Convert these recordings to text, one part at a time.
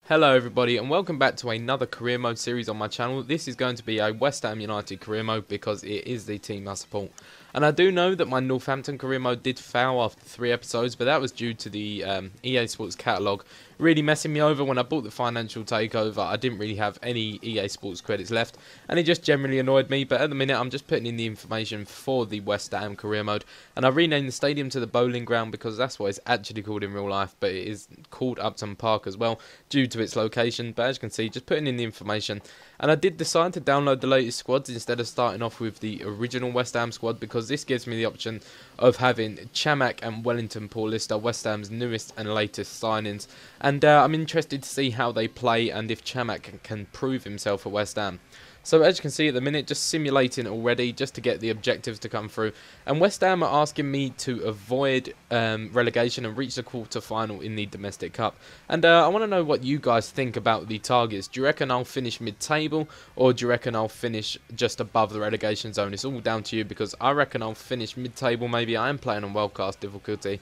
Hello everybody and welcome back to another career mode series on my channel. This is going to be a West Ham United career mode because it is the team I support. And I do know that my Northampton career mode did fail after 3 episodes, but that was due to the EA Sports catalogue really messing me over. When I bought the financial takeover, I didn't really have any EA Sports credits left, and it just generally annoyed me. But at the minute, I'm just putting in the information for the West Ham career mode, and I renamed the stadium to the Bowling Ground because that's what it's actually called in real life, but it is called Upton Park as well due to its location. But as you can see, just putting in the information. And I did decide to download the latest squads instead of starting off with the original West Ham squad, because this gives me the option of having Chamakh and Wellington Paulista, West Ham's newest and latest signings. And I'm interested to see how they play and if Chamakh can prove himself at West Ham. So as you can see at the minute, just simulating already just to get the objectives to come through. And West Ham are asking me to avoid relegation and reach the quarter-final in the Domestic Cup. And I want to know what you guys think about the targets. Do you reckon I'll finish mid-table, or do you reckon I'll finish just above the relegation zone? It's all down to you, because I reckon I'll finish mid-table. Maybe I am playing on Worldcast difficulty.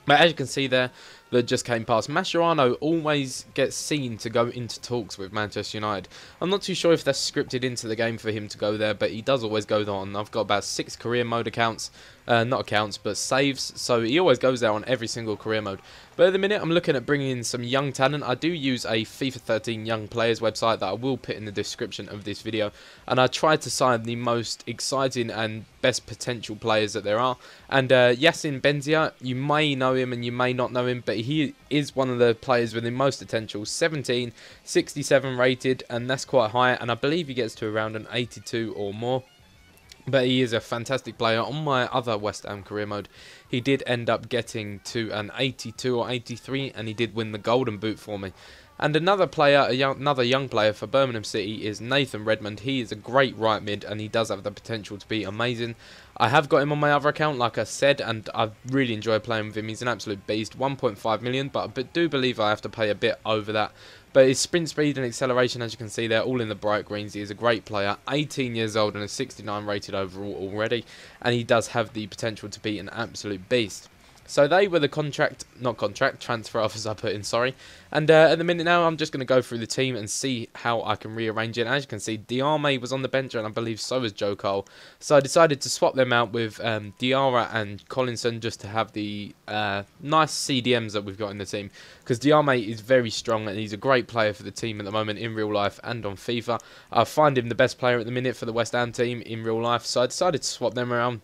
But as you can see there, that just came past, Mascherano always gets seen to go into talks with Manchester United. I'm not too sure if that's scripted into the game for him to go there, but he does always go there on. I've got about 6 career mode accounts, not accounts, but saves, so he always goes there on every single career mode. But at the minute, I'm looking at bringing in some young talent. I do use a FIFA 13 young players website that I will put in the description of this video, and I tried to sign the most exciting and best potential players that there are. And Yasin Benzia, you may know him and you may not know him, but he is one of the players with the most potential. 17, 67 rated, and that's quite high, and I believe he gets to around an 82 or more. But he is a fantastic player. On my other West Ham career mode, he did end up getting to an 82 or 83, and he did win the golden boot for me. And another player, another young player for Birmingham City is Nathan Redmond. He is a great right mid, and he does have the potential to be amazing. I have got him on my other account, like I said, and I really enjoy playing with him. He's an absolute beast. 1.5 million, but I do believe I have to pay a bit over that. But his sprint speed and acceleration, as you can see, they're all in the bright greens. He is a great player, 18 years old and a 69 rated overall already, and he does have the potential to be an absolute beast. So they were the transfer offers I put in, sorry. And at the minute now, I'm just going to go through the team and see how I can rearrange it. As you can see, Diarme was on the bench, and I believe so was Joe Cole. So I decided to swap them out with Diarra and Collinson just to have the nice CDMs that we've got in the team. Because Diarme is very strong, and he's a great player for the team at the moment in real life and on FIFA. I find him the best player at the minute for the West Ham team in real life, so I decided to swap them around.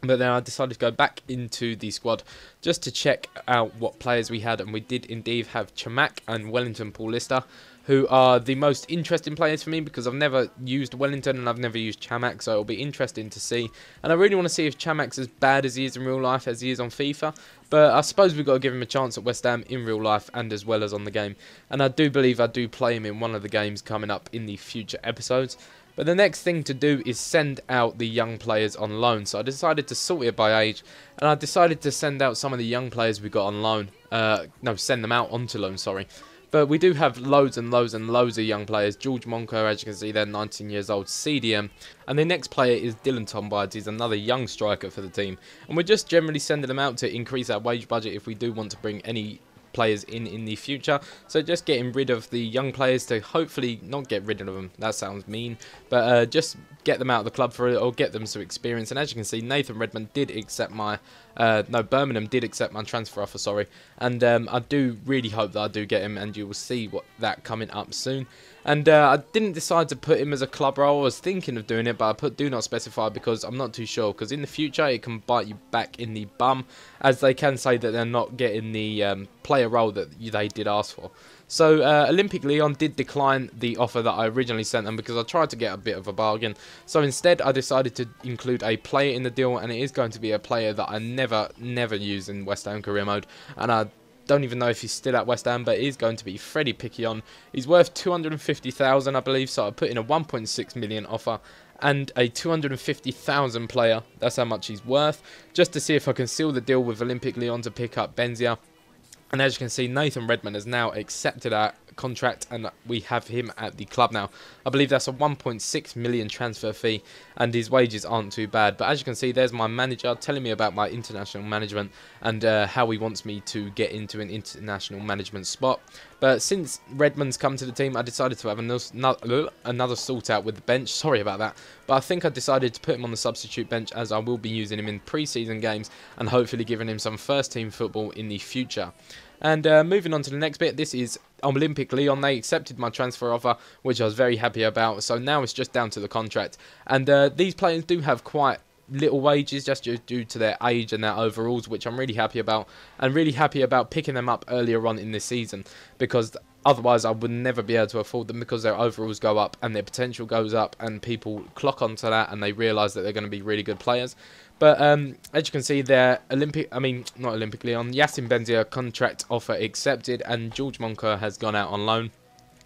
But then I decided to go back into the squad just to check out what players we had, and we did indeed have Chamakh and Wellington Paulista, who are the most interesting players for me because I've never used Wellington and I've never used Chamakh, so it'll be interesting to see. And I really want to see if Chamakh's as bad as he is in real life as he is on FIFA, but I suppose we've got to give him a chance at West Ham in real life and as well as on the game. And I do believe I do play him in one of the games coming up in the future episodes. But the next thing to do is send out the young players on loan. So I decided to sort it by age, and I decided to send out some of the young players we got on loan. No, send them out onto loan, sorry. But we do have loads and loads and loads of young players. George Monco, as you can see, they're 19 years old, CDM. And the next player is Dylan Tombides. He's another young striker for the team. And we're just generally sending them out to increase our wage budget if we do want to bring any players in the future. So just getting rid of the young players to hopefully not get rid of them, that sounds mean, but just get them out of the club for it, or get them some experience. And as you can see, Nathan Redmond did accept my Birmingham did accept my transfer offer, sorry, and I do really hope that I do get him, and you will see what that coming up soon. And I didn't decide to put him as a club role. I was thinking of doing it, but I put do not specify because I'm not too sure, because in the future it can bite you back in the bum, as they can say that they're not getting the player role that they did ask for. So Olympic Lyon did decline the offer that I originally sent them because I tried to get a bit of a bargain. So instead I decided to include a player in the deal, and it is going to be a player that I never use in West Ham career mode, and I don't even know if he's still at West Ham, but it is going to be Freddie Piquion. He's worth 250,000, I believe, so I put in a 1.6 million offer and a 250,000 player. That's how much he's worth, just to see if I can seal the deal with Olympic Lyon to pick up Benzia. And as you can see, Nathan Redmond has now accepted our contract, and we have him at the club now. I believe that's a 1.6 million transfer fee, and his wages aren't too bad. But as you can see, there's my manager telling me about my international management and how he wants me to get into an international management spot. But since Redmond's come to the team, I decided to have another sort out with the bench. Sorry about that. But I think I decided to put him on the substitute bench, as I will be using him in pre-season games and hopefully giving him some first team football in the future. And moving on to the next bit, this is Olympic Lyon. They accepted my transfer offer, which I was very happy about. So now it's just down to the contract. And these players do have quite little wages just due to their age and their overalls, which I'm really happy about, and really happy about picking them up earlier on in this season, because otherwise I would never be able to afford them, because their overalls go up and their potential goes up and people clock onto that and they realise that they're going to be really good players. But as you can see, their not Olympic Lyon, Yacine Benzia contract offer accepted, and George Monker has gone out on loan.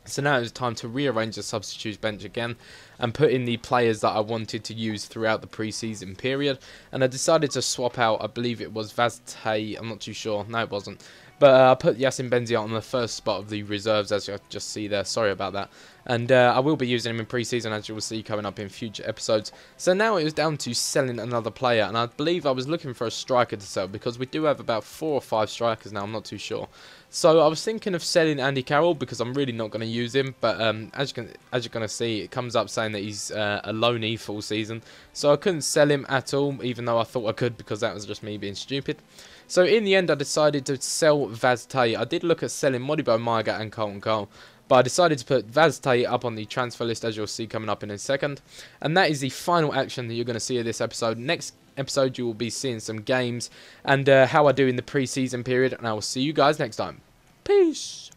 So now it's time to rearrange the substitutes bench again and put in the players that I wanted to use throughout the pre-season period. And I decided to swap out, I believe it was Vaztey, I'm not too sure, no it wasn't. But I put Yacine Benzia on the first spot of the reserves, as you just see there. Sorry about that. And I will be using him in pre-season, as you will see coming up in future episodes. So now it was down to selling another player. And I believe I was looking for a striker to sell, because we do have about 4 or 5 strikers now. I'm not too sure. So I was thinking of selling Andy Carroll, because I'm really not going to use him. But as you're going to see, it comes up saying that he's a loanee full season. So I couldn't sell him at all, even though I thought I could, because that was just me being stupid. So in the end, I decided to sell Vaztey. I did look at selling Modibo Maiga and Carlton Cole, but I decided to put Vaztey up on the transfer list, as you'll see coming up in a second. And that is the final action that you're going to see of this episode. Next episode, you will be seeing some games and how I do in the pre-season period. And I will see you guys next time. Peace.